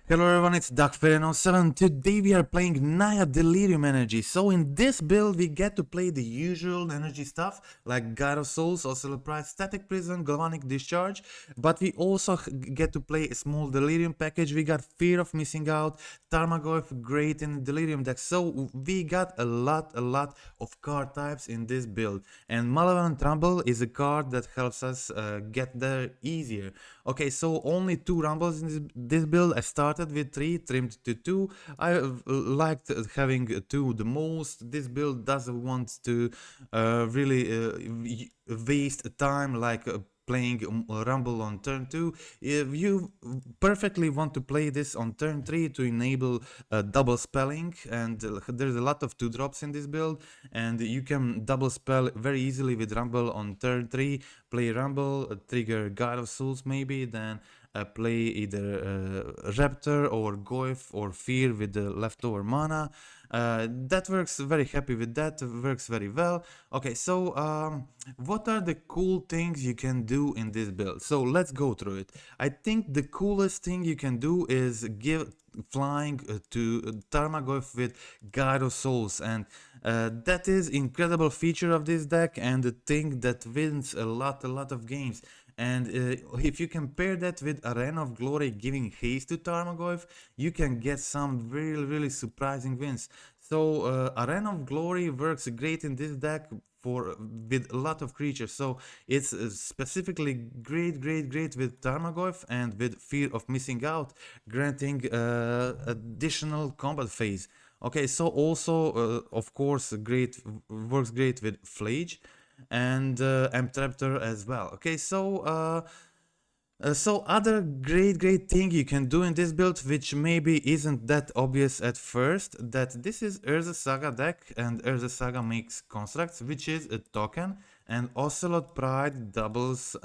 Hello everyone, it's DuskFairy07. Today we are playing NAYA Delirium Energy. So in this build we get to play the usual energy stuff like God of Souls, Ocelot Pride, Static Prison, Galvanic Discharge. But we also get to play a small Delirium package. We got Fear of Missing Out, Tarmogoyf, great in the Delirium deck. So we got a lot of card types in this build. And Malevolent Rumble is a card that helps us get there easier. Okay, so only 2 Rumbles in this build. I started with 3, trimmed to 2. I liked having 2 the most. This build doesn't want to really waste time like playing Rumble on turn 2. If you perfectly want to play this on turn 3 to enable double spelling, and there's a lot of 2-drops in this build, and you can double spell very easily with Rumble on turn 3, play Rumble, trigger God of Souls maybe, then play either Raptor or Goyf or Fear with the leftover mana. That works very happy with that, works very well. Okay, so what are the cool things you can do in this build? So let's go through it. I think the coolest thing you can do is give flying to Tarmogoyf with God of Souls, and that is incredible feature of this deck and the thing that wins a lot of games. And if you compare that with Arena of Glory giving haste to Tarmogoyf, you can get some really surprising wins. So Arena of Glory works great in this deck with a lot of creatures. So it's specifically great with Tarmogoyf and with Fear of Missing Out, granting additional combat phase. Okay, so also of course works great with Flage and Traptor as well. Okay, so so other great thing you can do in this build, which maybe isn't that obvious at first, that this is Urza Saga deck, and Urza Saga makes constructs, which is a token, and Ocelot Pride doubles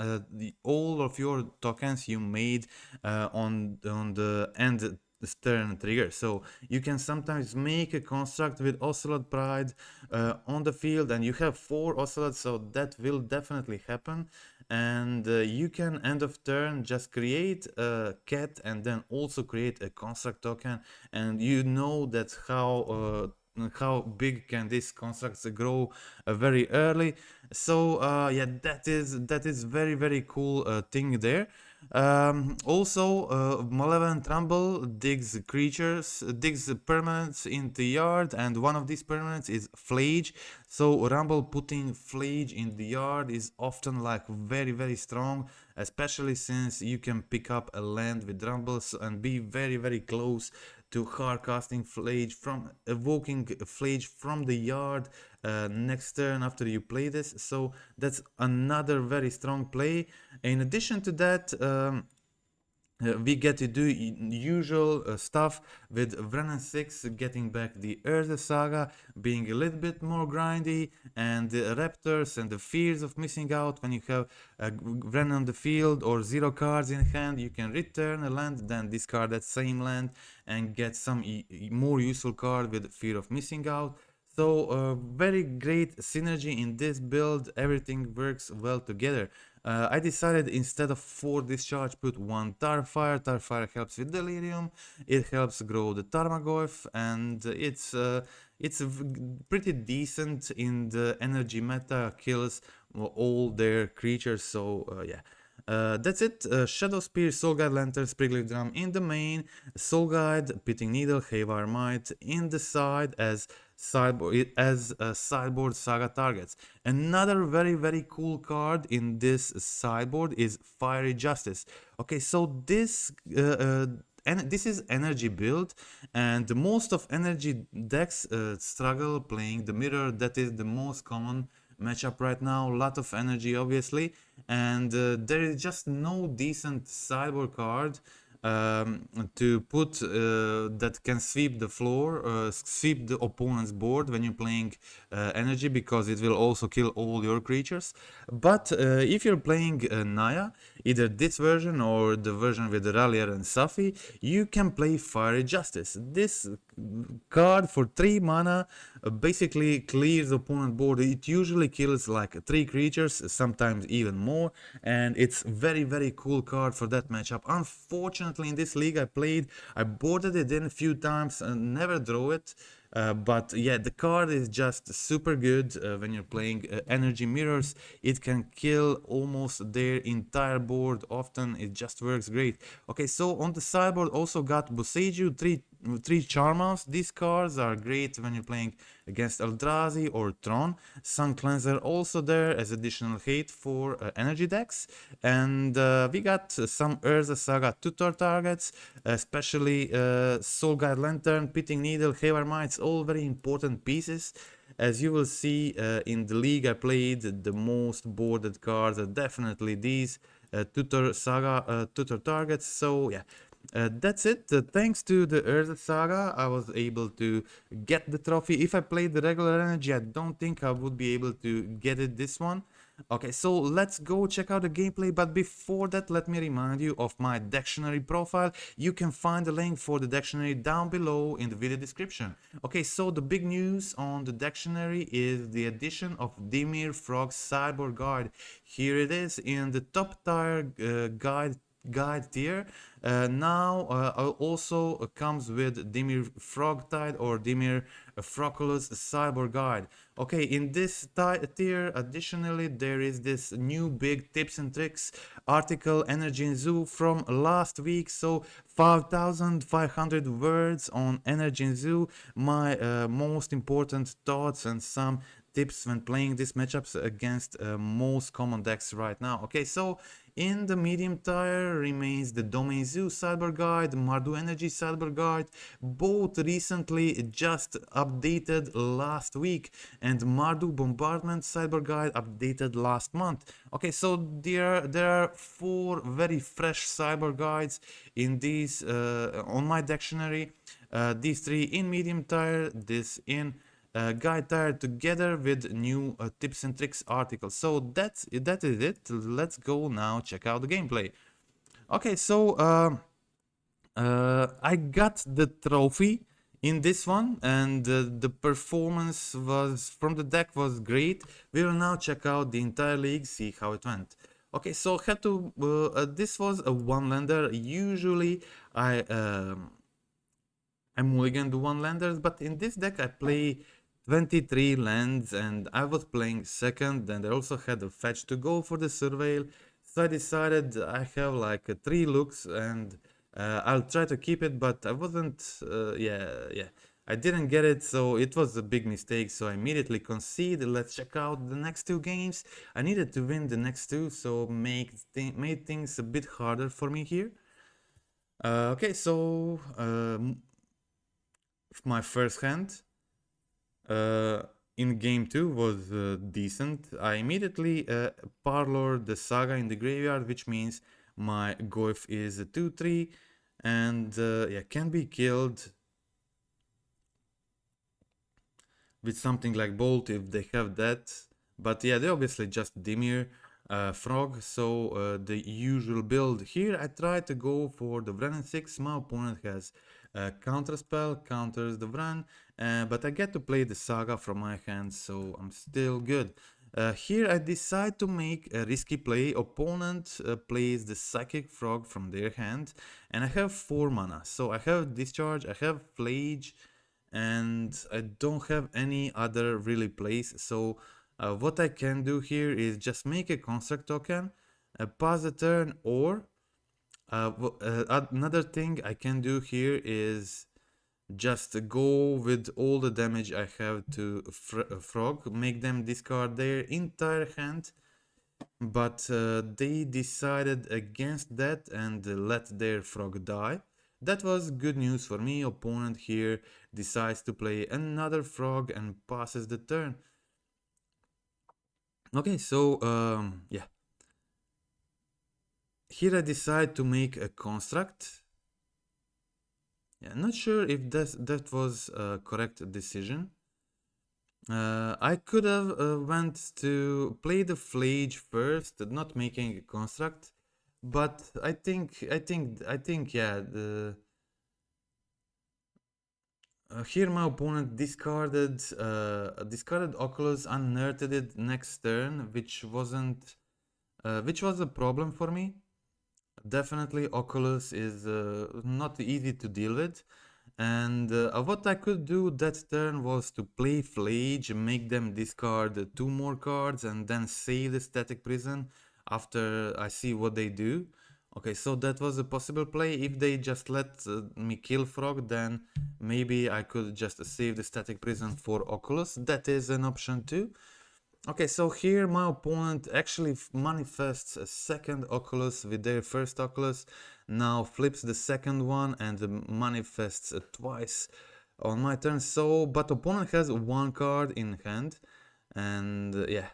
all of your tokens you made on the end turn trigger. So you can sometimes make a construct with Ocelot Pride on the field, and you have 4 Ocelots, so that will definitely happen. And you can end of turn just create a cat and then also create a construct token, and you know that how big can these constructs grow very early. So yeah, that is very cool thing there. Also Malevolent Rumble digs permanents in the yard, and one of these permanents is Flage. So Rumble putting Flage in the yard is often like very strong, especially since you can pick up a land with Rumbles and be very close to hard casting Flage, from evoking Flage from the yard next turn after you play this. So that's another very strong play. In addition to that, we get to do usual stuff with Wrenn 6 getting back the Urza Saga, being a little bit more grindy, and the Raptors and the fears of missing out. When you have Wrenn on the field or 0 cards in hand, you can return a land, then discard that same land and get some more useful card with fear of missing out. So very great synergy in this build, everything works well together. I decided instead of 4 discharge, put 1 Tarfire. Tarfire helps with Delirium, it helps grow the Tarmogoyf, and it's pretty decent in the energy meta, kills all their creatures, so yeah. That's it. Shadow Spear, Soul Guide Lantern, Spriggly Drum in the main, Soul Guide, Pitting Needle, Haywire Might in the side as sideboard Saga targets. Another very cool card in this sideboard is Fiery Justice. Okay, so this this is energy build, and most of energy decks struggle playing the mirror. That is the most common matchup right now. A lot of energy obviously, and there is just no decent sideboard card to put that can sweep the floor, sweep the opponent's board when you're playing energy, because it will also kill all your creatures. But if you're playing Naya, either this version or the version with Rallier and Safi, you can play Fiery Justice. This card for 3 mana basically clears the opponent board. It usually kills like 3 creatures, sometimes even more, and it's very cool card for that matchup. Unfortunately, in this league I boarded it in a few times and never draw it. But yeah, the card is just super good when you're playing energy mirrors. It can kill almost their entire board. Often it just works great. Okay, so on the sideboard also got Boseiju, three Charmals. These cards are great when you're playing against Eldrazi or Tron. Sun Cleanser also there as additional hate for energy decks. And we got some Urza Saga tutor targets, especially Soul Guide Lantern, Pitting Needle, Haywire Mites, all very important pieces. As you will see in the league I played, the most boarded cards are definitely these tutor saga tutor targets. So yeah, that's it. Thanks to the Urza Saga, I was able to get the trophy. If I played the regular energy, I don't think I would be able to get it this one. Okay, so let's go check out the gameplay, but before that, let me remind you of my dictionary profile. You can find the link for the dictionary down below in the video description. Okay, so the big news on the dictionary is the addition of Dimir Frog's Cyborg Guide. Here it is in the top tier guide tier. Now also comes with Dimir Frogtide or Dimir Froculus Cyborg Guide. Okay, in this tier additionally there is this new big tips and tricks article Energy and Zoo from last week. So 5,500 words on Energy and Zoo, my most important thoughts and some tips when playing these matchups against most common decks right now. Okay, so in the medium tier remains the Domain Zoo Cyber Guide, Mardu Energy Cyber Guide, both recently just updated last week, and Mardu Bombardment Cyber Guide updated last month. Okay, so there are 4 very fresh cyber guides in these on my dictionary. These 3 in medium tier, this in guide tier, together with new tips and tricks articles. So that is it. Let's go now check out the gameplay. Okay, so I got the trophy in this one, and the performance was from the deck was great. We will now check out the entire league, see how it went. Okay, so had to this was a one lander. Usually I mulligan the one landers, but in this deck I play 23 lands and I was playing second, and I also had a fetch to go for the surveil. So I decided I have like 3 looks and I'll try to keep it, but I wasn't, I didn't get it, so it was a big mistake, so I immediately conceded. Let's check out the next 2 games. I needed to win the next 2, so made things a bit harder for me here. Okay, so my first hand in game 2 was decent. I immediately parlored the Saga in the graveyard, which means my Goyf is a 2-3 and yeah, can be killed with something like Bolt if they have that. But yeah, they obviously just Dimir Frog, so the usual build. Here I try to go for the Vren and 6. My opponent has Counterspell, counters the Vren, but I get to play the Saga from my hand, so I'm still good. Here I decide to make a risky play. Opponent plays the Psychic Frog from their hand, and I have 4 mana. So I have Discharge, I have Flage, and I don't have any other really plays. So what I can do here is just make a construct token, pass the turn, or another thing I can do here is just go with all the damage I have to Frog, make them discard their entire hand, but they decided against that and let their Frog die. That was good news for me. Opponent here decides to play another Frog and passes the turn. Okay, so yeah. Here I decide to make a construct. Yeah, not sure if that was a correct decision. I could have went to play the Flage first, not making a construct, but I think yeah, Here my opponent discarded Oculus, unearthed it next turn, which was a problem for me. Definitely Oculus is not easy to deal with, and what I could do that turn was to play Flage, make them discard 2 more cards, and then save the Static Prison after I see what they do. Okay, so that was a possible play. If they just let me kill Frog, then maybe I could just save the Static Prison for Oculus. That is an option too. Okay, so here my opponent actually manifests a second Oculus with their first Oculus, now flips the second one and manifests twice on my turn. So, but opponent has 1 card in hand, and yeah.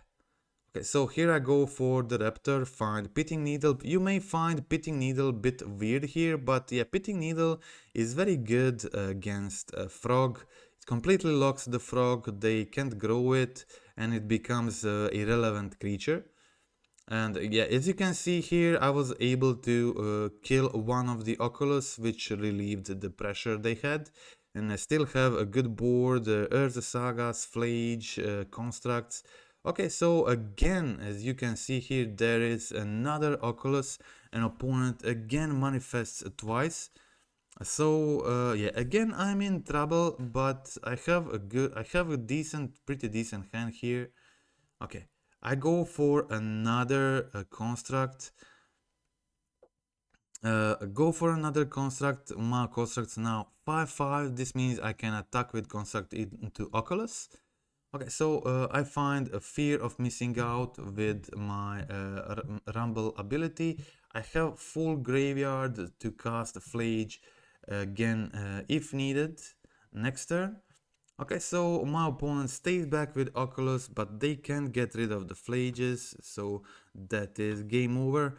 Okay, so here I go for the Raptor, find Pitting Needle. You may find Pitting Needle a bit weird here, but yeah, Pitting Needle is very good against Frog. It completely locks the Frog, they can't grow it, and it becomes an irrelevant creature. And yeah, as you can see here, I was able to kill one of the Oculus, which relieved the pressure they had. And I still have a good board, Earth Sagas, Flage, Constructs. Okay, so again, as you can see here, there is another Oculus. An opponent again manifests twice. So yeah, again I'm in trouble, but I have a pretty decent hand here. Okay, I go for another construct. My construct's now 5/5. This means I can attack with construct into Oculus. Okay, so I find a fear of missing out with my Rumble ability. I have full graveyard to cast a Flage again if needed next turn. Okay, so my opponent stays back with Oculus, but they can't get rid of the Flages, so that is game over.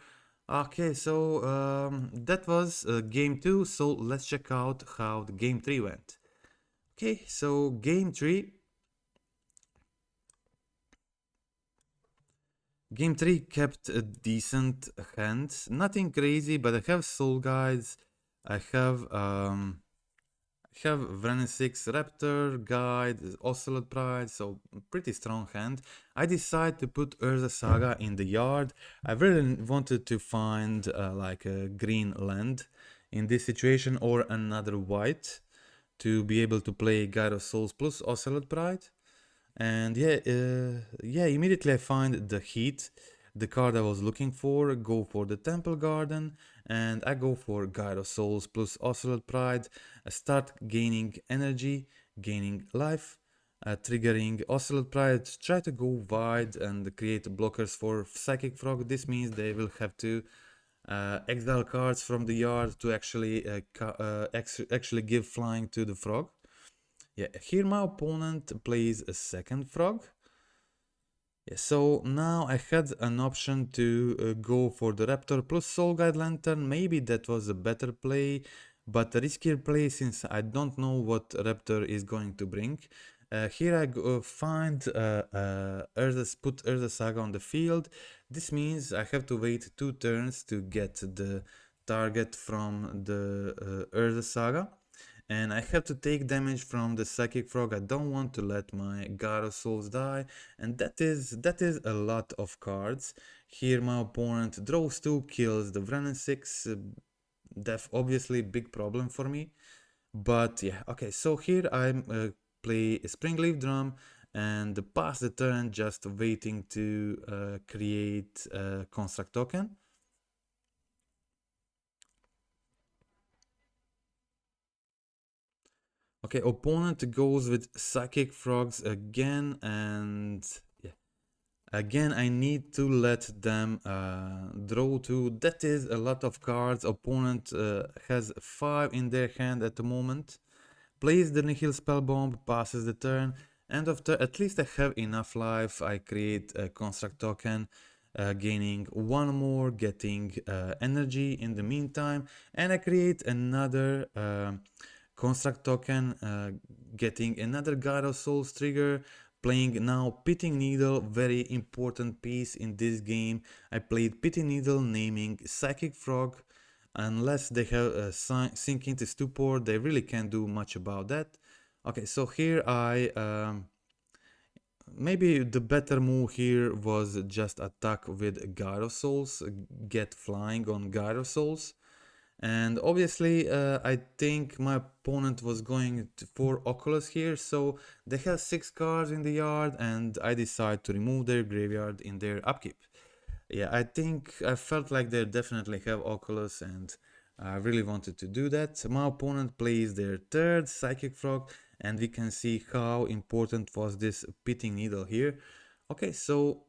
Okay, so that was game 2, so let's check out how the game 3 went. Okay, so game 3. Game 3 kept a decent hand, nothing crazy, but I have Soul Guides, I have Venom 6 Raptor, Guide, Ocelot Pride, so pretty strong hand. I decide to put Urza Saga in the yard. I really wanted to find like a green land in this situation or another white to be able to play Guide of Souls plus Ocelot Pride. And yeah, immediately I find the Heat, the card I was looking for, go for the Temple Garden, and I go for Guide of Souls plus Ocelot Pride, start gaining energy, gaining life, triggering Ocelot Pride, try to go wide and create blockers for Psychic Frog. This means they will have to exile cards from the yard to actually give flying to the Frog. Yeah, here my opponent plays a second Frog. Yeah, so now I had an option to go for the Raptor plus Soul Guide Lantern. Maybe that was a better play, but a riskier play since I don't know what Raptor is going to bring. Here I find put Urza Saga on the field. This means I have to wait 2 turns to get the target from the Urza Saga. And I have to take damage from the Psychic Frog. I don't want to let my God of Souls die, and that is a lot of cards. Here my opponent draws 2, kills the Venom 6. Def obviously big problem for me. But yeah, okay, so here I play a Springleaf Drum and pass the turn just waiting to create a construct token. Okay, opponent goes with Psychic Frogs again, and yeah, again I need to let them draw 2. That is a lot of cards. Opponent has 5 in their hand at the moment. Plays the Nihil Spellbomb, passes the turn. End of turn, at least I have enough life. I create a construct token, gaining 1 more, getting energy in the meantime, and I create another construct token, getting another God of Souls trigger, playing now Pitting Needle, very important piece in this game. I played Pitting Needle, naming Psychic Frog. Unless they have sink into stupor, they really can't do much about that. Okay, so here maybe the better move here was just attack with Gyro-Souls, get flying on Gyro-Souls. And obviously, I think my opponent was going for Oculus here, so they have 6 cards in the yard, and I decide to remove their graveyard in their upkeep. Yeah, I felt like they definitely have Oculus, and I really wanted to do that. My opponent plays their third Psychic Frog, and we can see how important was this Pitting Needle here. Okay, so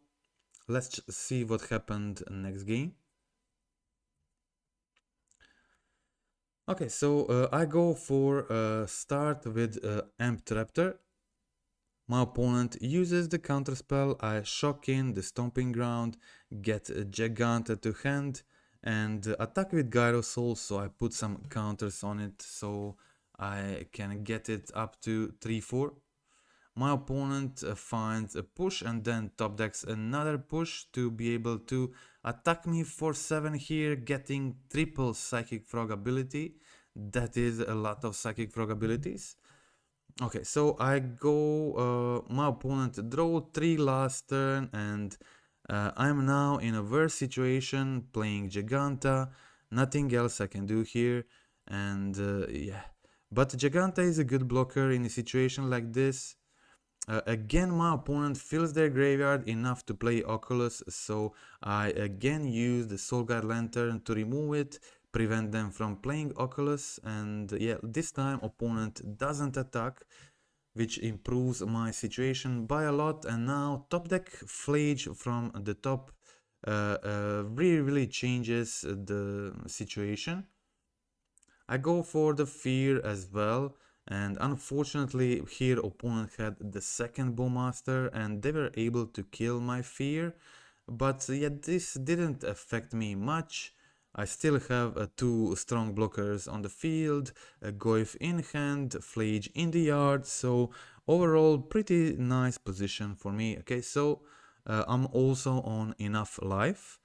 let's see what happened next game. Okay, so I go for start with Amp Raptor. My opponent uses the counterspell, I shock in the Stomping Ground, get a Giganta to hand, and attack with Gyro Soul, so I put some counters on it so I can get it up to 3-4. My opponent finds a push and then top decks another push to be able to attack me for 7 here, getting triple Psychic Frog ability. That is a lot of Psychic Frog abilities. Okay, so I go, my opponent draw 3 last turn, and I'm now in a worse situation, playing Giganta, nothing else I can do here, and yeah. But Giganta is a good blocker in a situation like this. Again, my opponent fills their graveyard enough to play Oculus, so I again use the Soul Guide Lantern to remove it, prevent them from playing Oculus, and yeah, this time opponent doesn't attack, which improves my situation by a lot. And now top deck Flage from the top really changes the situation. I go for the Fear as well, and unfortunately here opponent had the second Bowmaster and they were able to kill my Fear, but yeah, this didn't affect me much. I still have 2 strong blockers on the field, a Goyf in hand, Flage in the yard, so overall pretty nice position for me. Okay, so I'm also on enough life.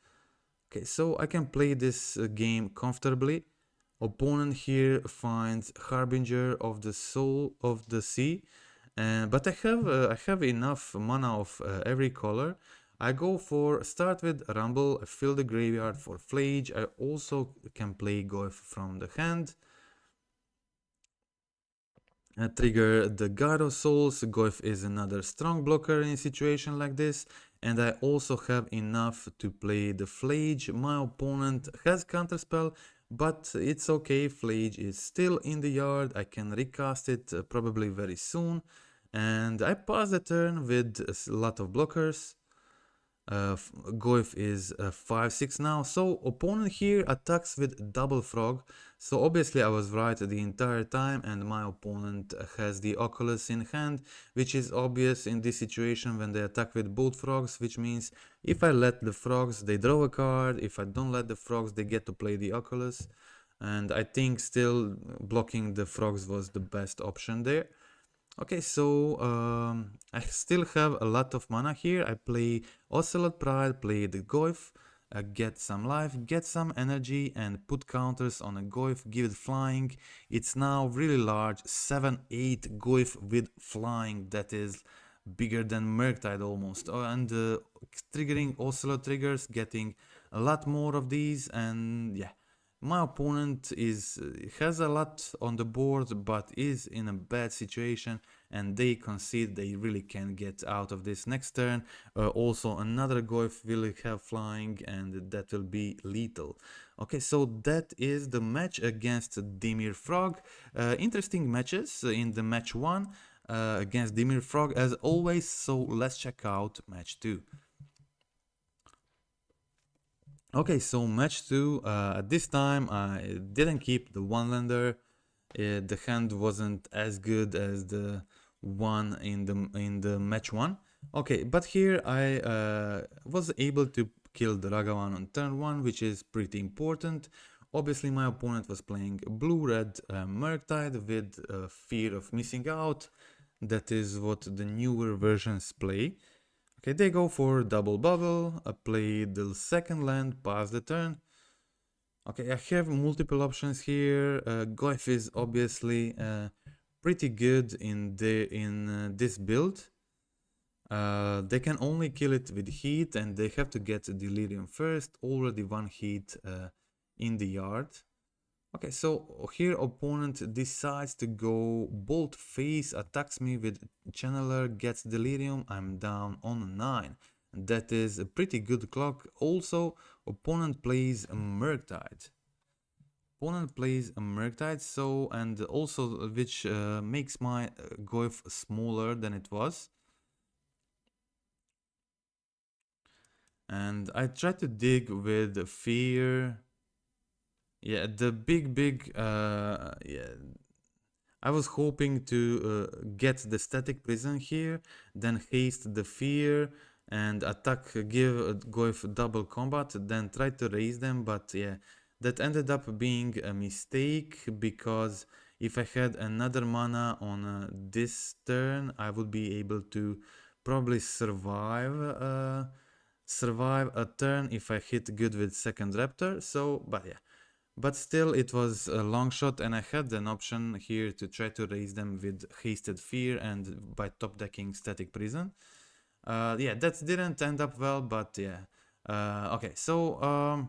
Okay, so I can play this game comfortably. Opponent here finds Harbinger of the Soul of the Sea, but I have enough mana of every color. I go for start with Rumble, I fill the graveyard for Flage. I also can play Goyf from the hand. Trigger the God of Souls. Goyf is another strong blocker in a situation like this. And I also have enough to play the Flage. My opponent has Counterspell, but it's okay, Flage is still in the yard. I can recast it probably very soon. And I pass the turn with a lot of blockers. Goyf is 5-6 now, so opponent here attacks with double frog, so obviously I was right the entire time, and my opponent has the Oculus in hand, which is obvious in this situation when they attack with both frogs, which means if I let the frogs they draw a card, if I don't let the frogs they get to play the Oculus, and I think still blocking the frogs was the best option there. Okay, so I still have a lot of mana here. I play Ocelot Pride, play the Goyf, get some life, get some energy, and put counters on a Goyf, give it flying. It's now really large, 7-8 Goyf with flying, that is bigger than Murktide almost. Oh, and triggering Ocelot triggers, getting a lot more of these, and yeah. My opponent has a lot on the board, but is in a bad situation, and they concede they really can get out of this next turn. Also, another Goyf will have flying, and that will be lethal. Okay, so that is the match against Dimir Frog. Interesting matches in the match 1 against Dimir Frog as always, so let's check out match 2. Okay, so match 2, this time I didn't keep the one lander. The hand wasn't as good as the one in the match 1. Okay, but here I was able to kill the Ragavan on turn 1, which is pretty important. Obviously my opponent was playing blue-red Murktide with fear of missing out. That is what the newer versions play. Okay, they go for double bubble, I play the second land, pass the turn. Okay, I have multiple options here. Goyf is obviously pretty good in this build. They can only kill it with heat, and they have to get Delirium first. Already one heat in the yard. Okay, so here opponent decides to go bolt face, attacks me with Channeler, gets Delirium, I'm down on 9. That is a pretty good clock. Also, opponent plays a Murktide. So, and also which makes my Goyf smaller than it was. And I try to dig with fear. Yeah, the big yeah. I was hoping to get the static prison here, then haste the fear and attack, give Goyf double combat, then try to raise them, but yeah, that ended up being a mistake, because if I had another mana on this turn, I would be able to probably survive a turn if I hit good with second raptor. So, but yeah. But still, it was a long shot, and I had an option here to try to raise them with Hasted Fear and by top decking Static Prison. Yeah, that didn't end up well, but yeah. Okay, so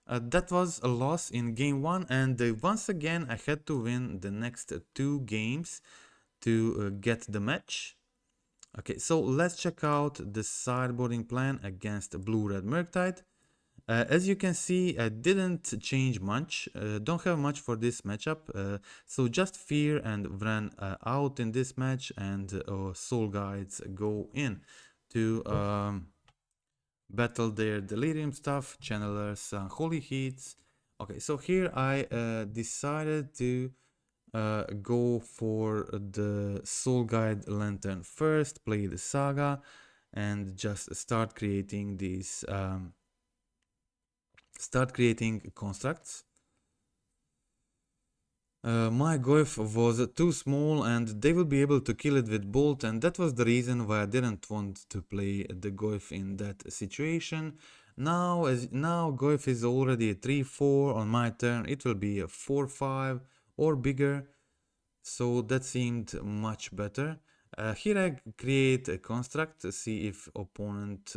that was a loss in game 1, and once again I had to win the next 2 games to get the match. Okay, so let's check out the sideboarding plan against Blue-Red Murktide. As you can see, I didn't change much, don't have much for this matchup, so just Fear and Vren out in this match, and Soul Guides go in to battle their Delirium stuff, Channelers, Holy Heats. Okay, so here I decided to go for the Soul Guide Lantern first, play the Saga, and just start creating these constructs. My Goyf was too small, and they would be able to kill it with bolt, and that was the reason why I didn't want to play the Goyf in that situation. Now Goyf is already a 3-4 on my turn, it will be a 4-5 or bigger, so that seemed much better. Here I create a construct to see if opponent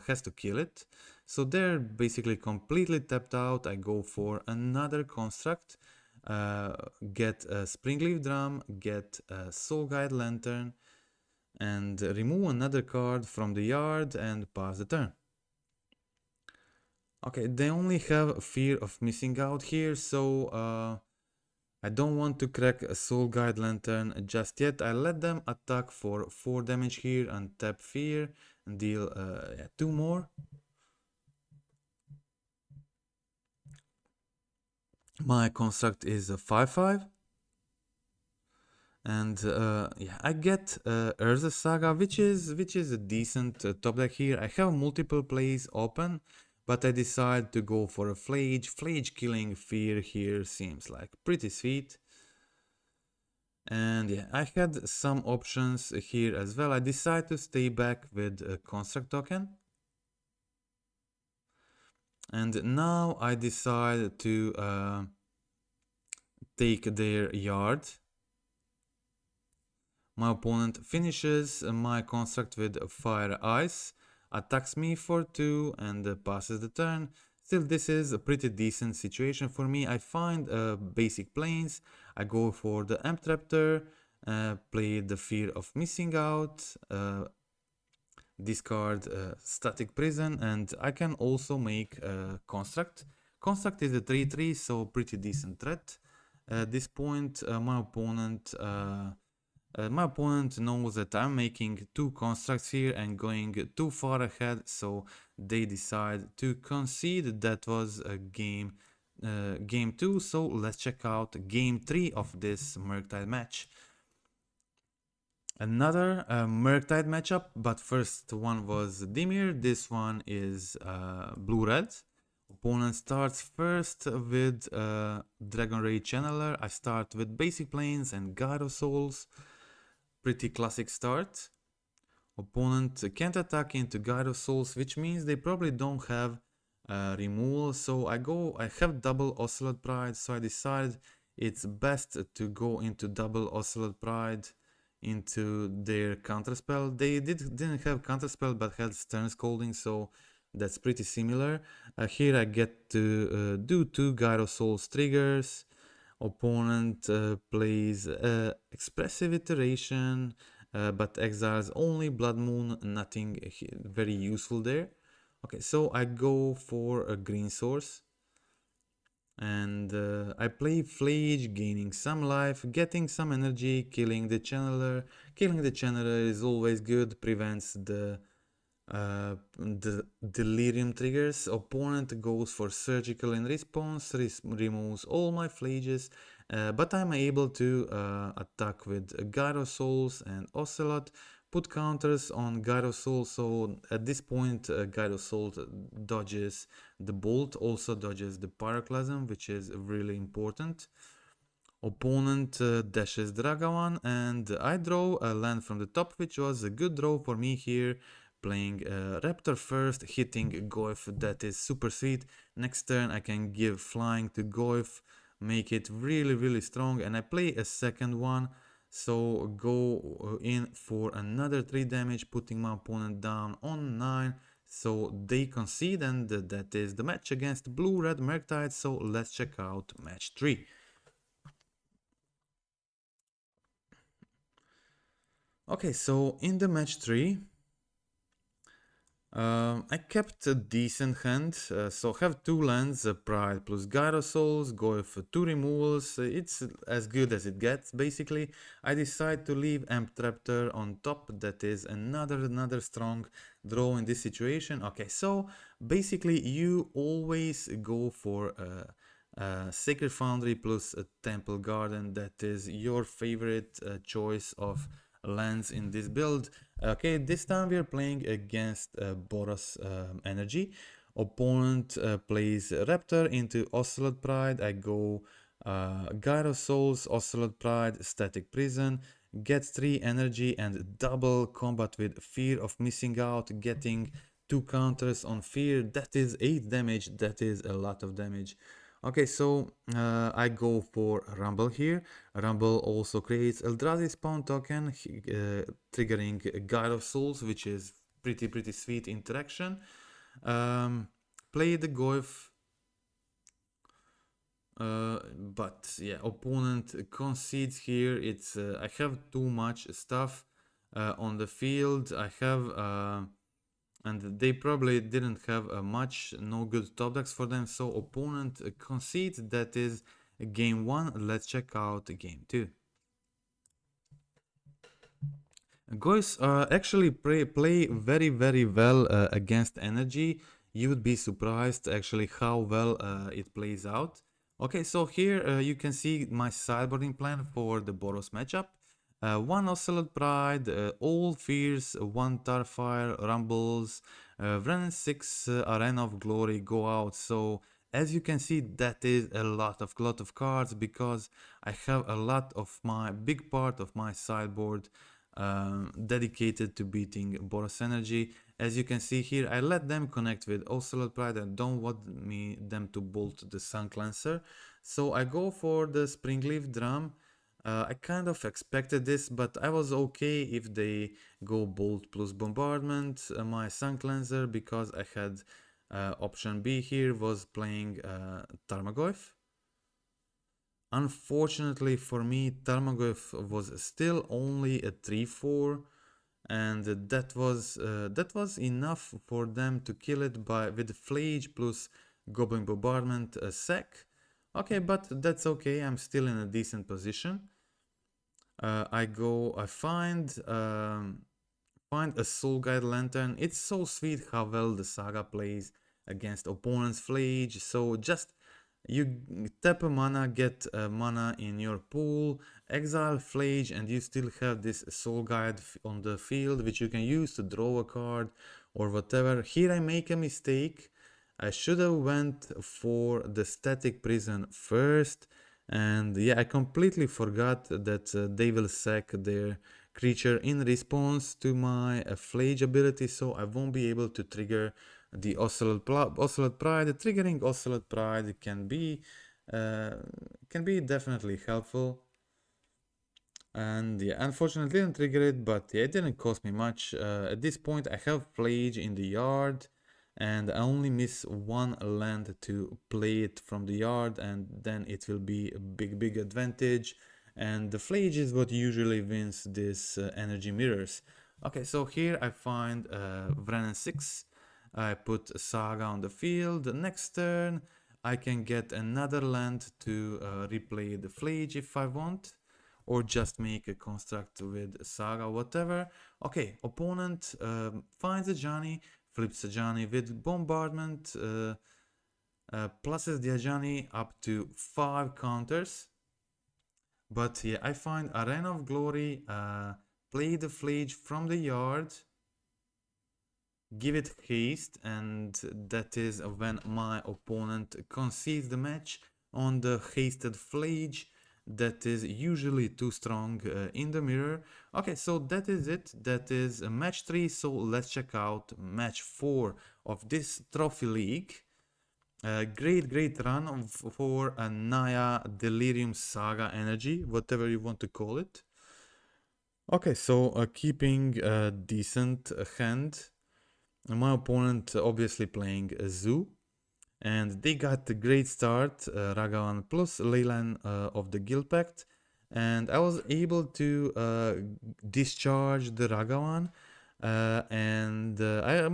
has to kill it. So they're basically completely tapped out. I go for another construct, get a Springleaf Drum, get a Soul Guide Lantern, and remove another card from the yard and pass the turn. Okay, they only have fear of missing out here, so I don't want to crack a Soul Guide Lantern just yet. I let them attack for 4 damage here and tap fear and deal 2 more. My construct is a 5-5. And yeah, I get Urza Saga, which is a decent top deck here. I have multiple plays open, but I decide to go for a Flage. Flage killing fear here seems like pretty sweet. And yeah, I had some options here as well. I decide to stay back with a construct token. And now I decide to take their yard. My opponent finishes my construct with Fire Ice, attacks me for 2 and passes the turn. Still, this is a pretty decent situation for me. I find basic planes, I go for the Amp Raptor, play the Fear of Missing Out, discard Static Prison, and I can also make a Construct. Construct is a 3-3, so pretty decent threat. At this point, my opponent knows that I'm making 2 constructs here and going too far ahead, so they decide to concede. That was a game 2, so let's check out game 3 of this Murktide match. Another Murktide matchup, but first one was Dimir. This one is blue-red. Opponent starts first with Dragon Ray Channeler. I start with Basic Planes and God of Souls. Pretty classic start. Opponent can't attack into God of Souls, which means they probably don't have removal. So I have double Ocelot Pride, so I decide it's best to go into double Ocelot Pride into their counterspell. They didn't have counterspell but had Stern Scolding, so that's pretty similar. Here I get to do 2 Gyro Souls triggers. Opponent plays Expressive Iteration, but exiles only Blood Moon, nothing very useful there. Okay, so I go for a green source. And I play Flage, gaining some life, getting some energy, killing the channeler. Killing the channeler is always good, prevents the delirium triggers. Opponent goes for surgical in response, removes all my Flages, but I'm able to attack with Gyro Souls and Ocelot, put counters on Gyro Soul, so at this point Gyro Soul dodges the Bolt, also dodges the Pyroclasm, which is really important. Opponent dashes Dragawan, and I draw a land from the top, which was a good draw for me here, playing Raptor first, hitting Goyf, that is super sweet. Next turn I can give flying to Goyf, make it really strong, and I play a second one. So go in for another 3 damage, putting my opponent down on 9. So they concede, and that is the match against Blue-Red Murktide. So let's check out match 3. Okay, so in the match 3, I kept a decent hand, so have 2 lands, Pride plus Gyro Souls, go for 2 removals, it's as good as it gets basically. I decide to leave Traptor on top, that is another strong draw in this situation. Okay, so basically you always go for Sacred Foundry plus a Temple Garden, that is your favorite choice of lands in this build. Okay, this time we are playing against Boros Energy. Opponent plays Raptor into Ocelot Pride. I go Gyro Souls, Ocelot Pride, Static Prison, get 3 energy and double combat with Fear of Missing Out, getting 2 counters on Fear. That is 8 damage, that is a lot of damage. Okay, so I go for Rumble here. Rumble also creates Eldrazi spawn token, triggering Guide of Souls, which is pretty sweet interaction. Play the Goyf, but yeah, opponent concedes here. It's I have too much stuff on the field. I have and they probably didn't have much, no good top decks for them, so opponent concedes. That is game 1. Let's check out game 2. Goyfs actually play very well against energy. You would be surprised actually how well it plays out. Okay, so here you can see my sideboarding plan for the Boros matchup. 1 Ocelot Pride, all Fears, 1 Tarfire, Rumbles, Wrenn 6 Arena of Glory go out. So as you can see, that is a lot of cards, because I have a lot of my big part of my sideboard dedicated to beating Boros Energy. As you can see here, I let them connect with Ocelot Pride and don't want them to bolt the Sun Cleanser. So I go for the Springleaf Drum. I kind of expected this, but I was okay if they go Bolt plus Bombardment, my Sun Cleanser, because I had option B here was playing Tarmogoyf. Unfortunately for me, Tarmogoyf was still only a 3/4, and that was enough for them to kill it with Flage plus Goblin Bombardment sec. Okay, but that's okay, I'm still in a decent position. I find a Soul Guide Lantern. It's so sweet how well the Saga plays against opponent's Flage. So just you tap a mana, get a mana in your pool, exile Flage, and you still have this Soul Guide on the field, which you can use to draw a card or whatever. Here I make a mistake. I should have went for the Static Prison first. And yeah, I completely forgot that they will sack their creature in response to my Flage ability, so I won't be able to trigger the Ocelot Pride. Triggering Ocelot Pride can be can be definitely helpful. And yeah, unfortunately didn't trigger it, but yeah, it didn't cost me much. At this point I have Plage in the yard, and I only miss one land to play it from the yard, and then it will be a big advantage. And the Flage is what usually wins this energy mirrors. Okay, so here I find Vren 6. I put Saga on the field. The next turn I can get another land to replay the Flage if I want, or just make a construct with Saga, whatever. Okay, opponent finds a Ajani, flips a Ajani with bombardment, pluses the Ajani up to 5 counters. But yeah, I find Arena of Glory, play the Flage from the yard, give it haste, and that is when my opponent concedes the match on the hasted Flage. That is usually too strong in the mirror. Okay, so that is it. That is match 3. So let's check out match 4 of this trophy league. Great run for a NAYA Delirium Saga Energy, whatever you want to call it. Okay, so keeping a decent hand. My opponent obviously playing a Zoo, and they got a great start, Ragavan plus Leyline of the Guild Pact, and I was able to discharge the Ragavan, and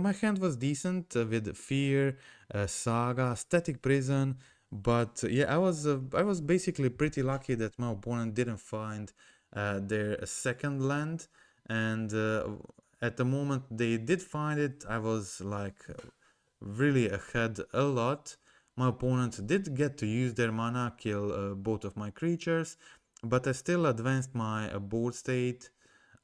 my hand was decent with Fear, Saga, Static Prison, but yeah, I was basically pretty lucky that my opponent didn't find their second land, and at the moment they did find it, I was like really ahead a lot. My opponent did get to use their mana, kill both of my creatures, but I still advanced my board state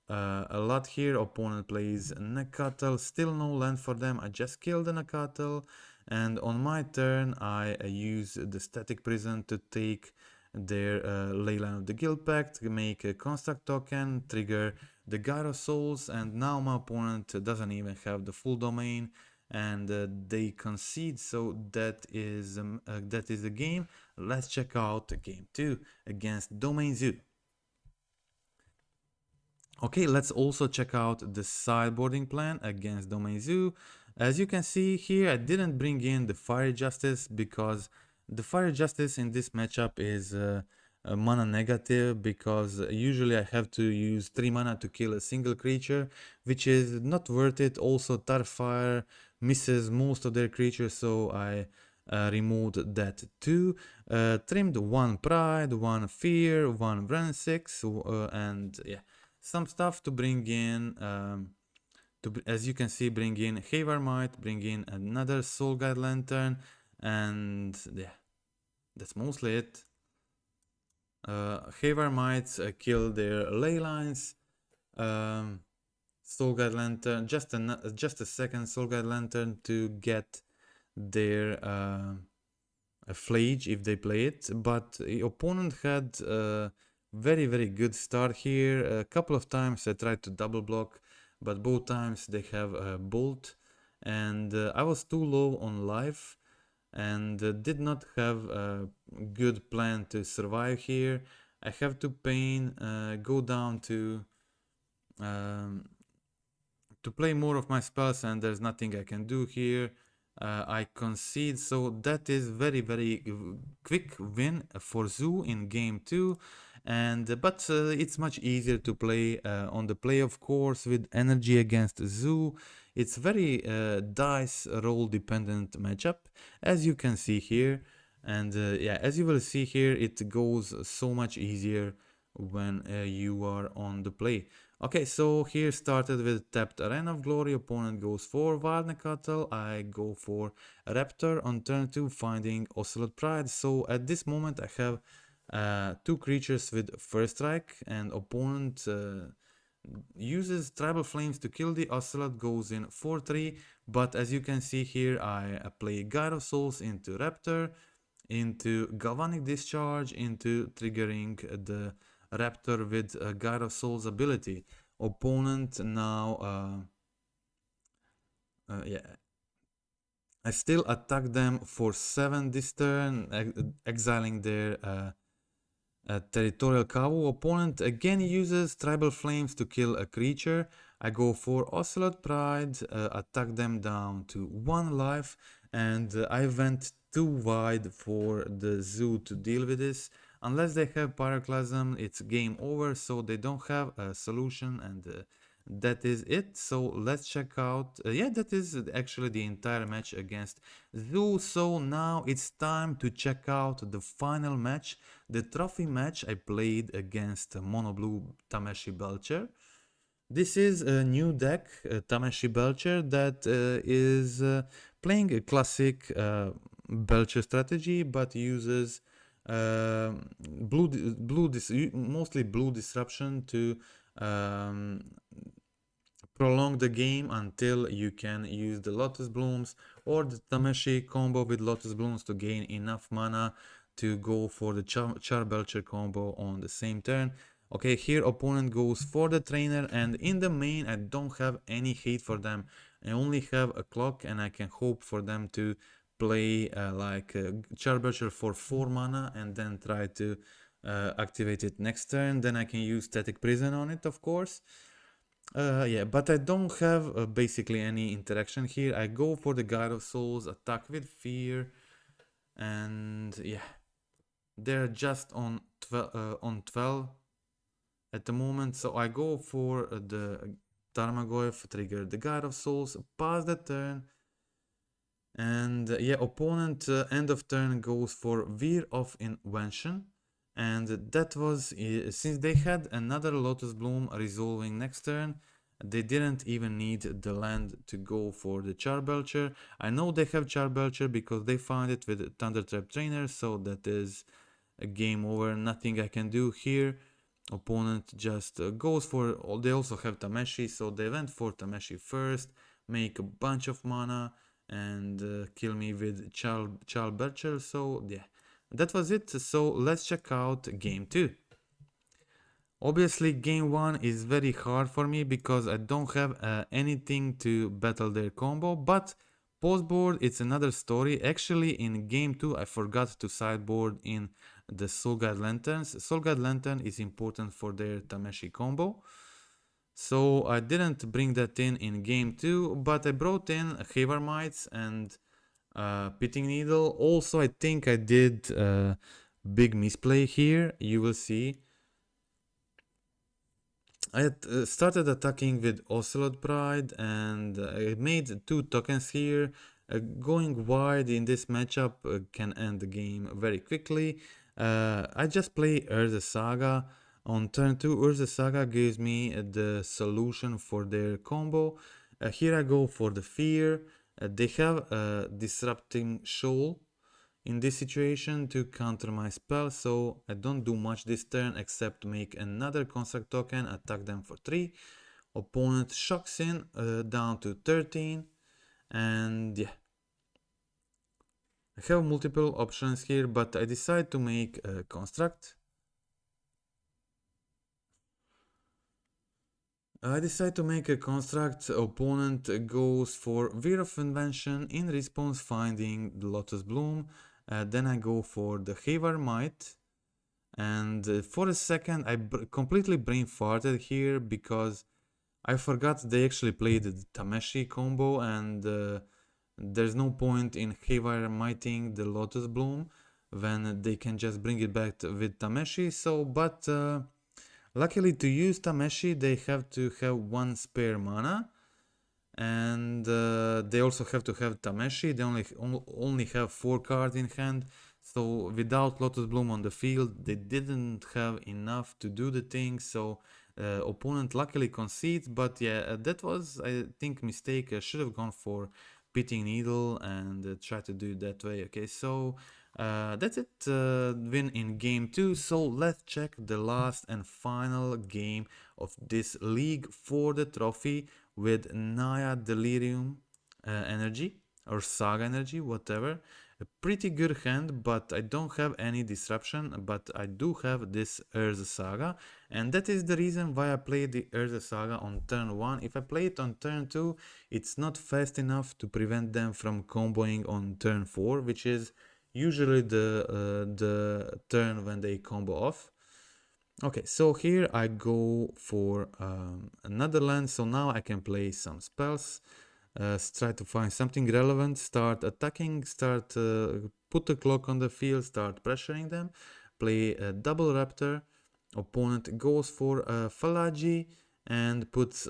a lot here. Opponent plays Nakatl, still no land for them. I just killed the Nakatl, and on my turn I use the Static Prison to take their Leyline of the Guild Pact, make a construct token, trigger the Gyro Souls, and now my opponent doesn't even have the full domain, and they concede. So that is the game. Let's check out game 2 against Domain Zoo. Okay, let's also check out the sideboarding plan against Domain Zoo. As you can see here, I didn't bring in the Fire Justice because the Fire Justice in this matchup is mana negative, because usually I have to use 3 mana to kill a single creature, which is not worth it. Also, Tarfire misses most of their creatures, so I removed that too. Trimmed 1 Pride, 1 Fear, 1 Vren 6, and yeah, some stuff to bring in, as you can see, bring in Havar Might, bring in another Soul Guide Lantern, and yeah, that's mostly it. Havar Might kill their ley lines. Soul Guide Lantern, just a second Soul Guide Lantern to get their a Flage if they play it, but the opponent had very good start here. A couple of times I tried to double block, but both times they have a bolt, and I was too low on life and did not have a good plan to survive here. I have to go down to play more of my spells, and there's nothing I can do here. I concede, so that is very quick win for Zoo in game 2. And but it's much easier to play on the playoff course with energy against Zoo. It's very dice roll dependent matchup, as you can see here. And yeah, as you will see here, it goes so much easier when you are on the play. Okay, so here started with tapped Arena of Glory. Opponent goes for Varnacatl. I go for Raptor on turn 2, finding Ocelot Pride. So at this moment I have 2 creatures with first strike, and opponent uses Tribal Flames to kill the Ocelot, goes in 4-3. But as you can see here, I play Gyro Souls into Raptor, into Galvanic Discharge, into triggering the Raptor with Gyro Soul's ability. Opponent now yeah, I still attack them for 7 this turn, exiling their territorial Kavu. Opponent again uses Tribal Flames to kill a creature. I go for Ocelot Pride, attack them down to 1 life, and I went too wide for the zoo to deal with this. Unless they have Pyroclasm, it's game over, so they don't have a solution, and that is it. So let's check out, yeah, that is actually the entire match against Zoo. So now it's time to check out the final match, the trophy match I played against Mono Blue Tameshi Belcher. This is a new deck, Tameshi Belcher, that is playing a classic Belcher strategy, but uses mostly blue disruption to prolong the game until you can use the Lotus Blooms or the Tameshi combo with Lotus Blooms to gain enough mana to go for the Char Belcher combo on the same turn. Okay, here opponent goes for the trainer, and in the main I don't have any hate for them. I only have a clock, and I can hope for them to play Char Belcher for 4 mana and then try to activate it next turn. Then I can use Static Prison on it, of course. Yeah, but I don't have basically any interaction here. I go for the Guide of Souls, attack with Fear, and yeah, they're just on 12 at the moment. So I go for the Tarmogoyf, trigger the Guide of Souls, pass the turn, and yeah, opponent end of turn goes for Veer of Invention. And that was, since they had another Lotus Bloom resolving next turn, they didn't even need the land to go for the Char Belcher. I know they have Char Belcher because they found it with Thunder Trap Trainer, so that is a game over, nothing I can do here. Opponent just goes for, they also have Tameshi, so they went for Tameshi first, make a bunch of mana, and kill me with Char Belcher, so yeah. That was it, so let's check out game 2. Obviously game 1 is very hard for me because I don't have anything to battle their combo, but postboard it's another story. Actually in game 2 I forgot to sideboard in the Soul Guide Lanterns. Soul Guide Lantern is important for their Tameshi combo. So I didn't bring that in game 2, but I brought in Havar Mites and Pitting Needle. Also, I think I did big misplay here. You will see. I had started attacking with Ocelot Pride, and I made 2 tokens here. Going wide in this matchup can end the game very quickly. I just play Urza Saga. On turn 2, Urza Saga gives me the solution for their combo. Here I go for the Fear. They have a Disrupting Shoal in this situation to counter my spell, so I don't do much this turn except make another construct token, attack them for 3. Opponent shocks in down to 13, and yeah. I have multiple options here, but I decide to make a construct. Opponent goes for Veer of Invention, in response finding the Lotus Bloom. Then I go for the Havar Might, and for a second I completely brain farted here because I forgot they actually played the Tameshi combo, and there's no point in Havar Mighting the Lotus Bloom when they can just bring it back with Tameshi. So, but luckily to use Tameshi they have to have 1 spare mana, and they also have to have Tameshi. They only have 4 cards in hand, so without Lotus Bloom on the field they didn't have enough to do the thing. So opponent luckily concedes, but yeah, that was, I think, mistake. I should have gone for Pitting Needle and try to do it that way. Okay, so that's it, win in game 2. So let's check the last and final game of this league for the trophy with NAYA Delirium Energy or Saga Energy, whatever. a pretty good hand, but I don't have any disruption, but I do have this Urza Saga, and that is the reason why I played the Urza Saga on turn 1. If I play it on turn 2, it's not fast enough to prevent them from comboing on turn 4, which is usually the turn when they combo off. Okay, so here I go for another land, so now I can play some spells, try to find something relevant, start attacking, put the clock on the field, start pressuring them, play a double raptor, opponent goes for a Falagi and puts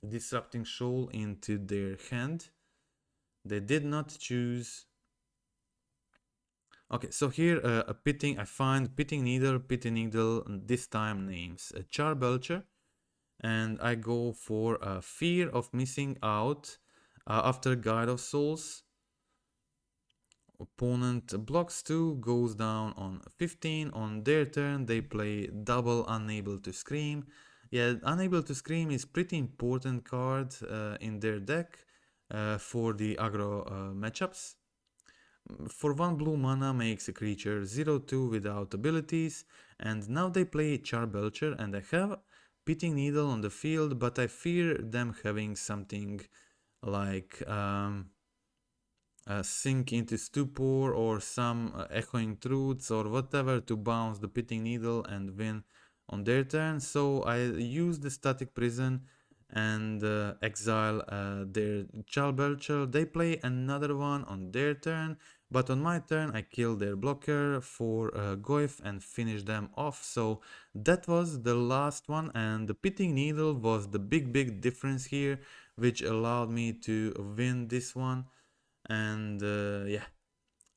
Disrupting Shoal into their hand. They did not choose. Okay, so here I find Pitting Needle, this time names Charbelcher, and I go for Fear of Missing Out after Guide of Souls. Opponent blocks 2, goes down on 15. On their turn, they play double Unable to Scream. Yeah, Unable to Scream is pretty important card in their deck for the aggro matchups. For 1 blue mana makes a creature 0-2 without abilities, and now they play Charbelcher, and I have Pitting Needle on the field, but I fear them having something like Sink into Stupor or some Echoing Truths or whatever to bounce the Pitting Needle and win on their turn. So I use the Static Prison and exile their Charbelcher. They play another one on their turn, but on my turn I kill their blocker for Goyf and finish them off. So that was the last one, and the Pitting Needle was the big difference here, which allowed me to win this one. And yeah,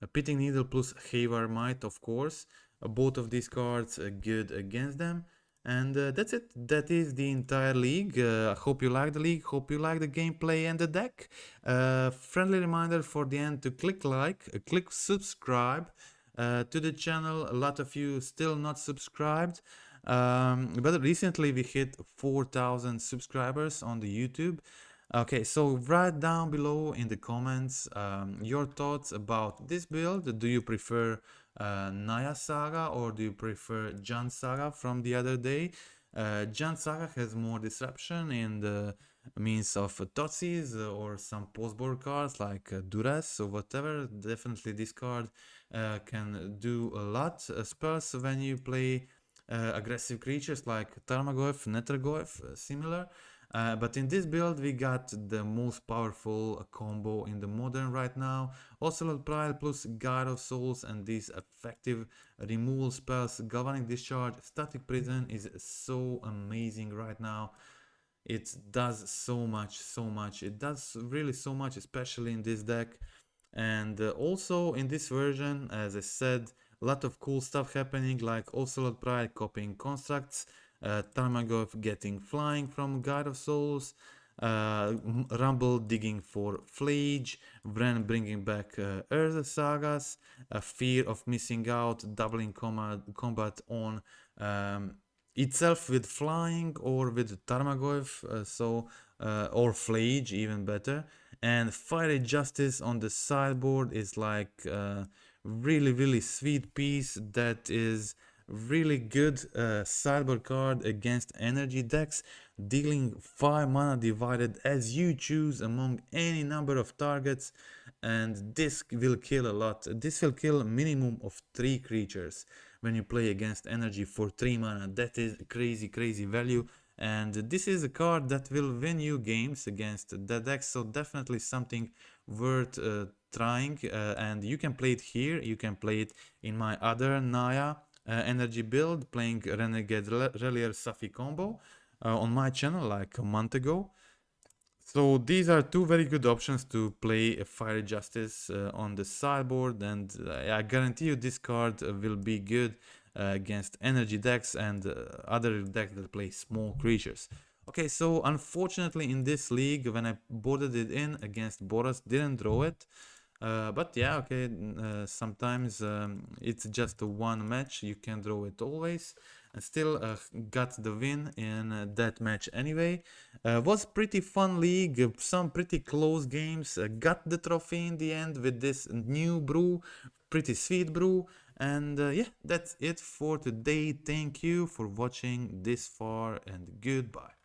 a Pitting Needle plus Havar Might, of course. Both of these cards are good against them. And that's it. That is the entire league. I hope you like the league. Hope you like the gameplay and the deck. Friendly reminder for the end to click like, click subscribe to the channel. A lot of you still not subscribed. But recently we hit 4,000 subscribers on the YouTube. Okay, so write down below in the comments your thoughts about this build. Do you prefer Naya Saga or do you prefer Jan Saga from the other day? Jan Saga has more disruption in the means of Totsis or some postboard cards like Duress or whatever. Definitely this card can do a lot. Spells when you play aggressive creatures like Tarmogoyf, Nethergoyf, similar. But in this build we got the most powerful combo in the modern right now. Ocelot Pride plus Guide of Souls and these effective removal spells. Galvanic Discharge, Static Prison is so amazing right now. It does so much. It does really so much, especially in this deck. And also in this version, as I said, a lot of cool stuff happening, like Ocelot Pride copying constructs, Tarmogoyf getting flying from Guide of Souls, Rumble digging for Flage, Vren bringing back Urza Sagas, Fear of Missing Out, doubling combat on itself with flying or with Tarmogoyf, or Flage, even better. And Fiery Justice on the sideboard is like really sweet piece that is really good sideboard card against energy decks, dealing 5 mana divided as you choose among any number of targets, and this will kill a lot. This will kill a minimum of 3 creatures when you play against energy for 3 mana. That is crazy value, and this is a card that will win you games against the deck, so definitely something worth trying. And you can play it here, you can play it in my other Naya energy build, playing Renegade Relier Safi combo on my channel like a month ago. So these are 2 very good options to play a Fiery Justice on the sideboard, and I guarantee you this card will be good against energy decks and other decks that play small creatures. Okay, so unfortunately in this league, when I boarded it in against Boras, didn't draw it. But yeah, okay, sometimes it's just a one match, you can draw it always. and still got the win in that match anyway. Was pretty fun league, some pretty close games, got the trophy in the end with this new brew, pretty sweet brew. And yeah, that's it for today. Thank you for watching this far and goodbye.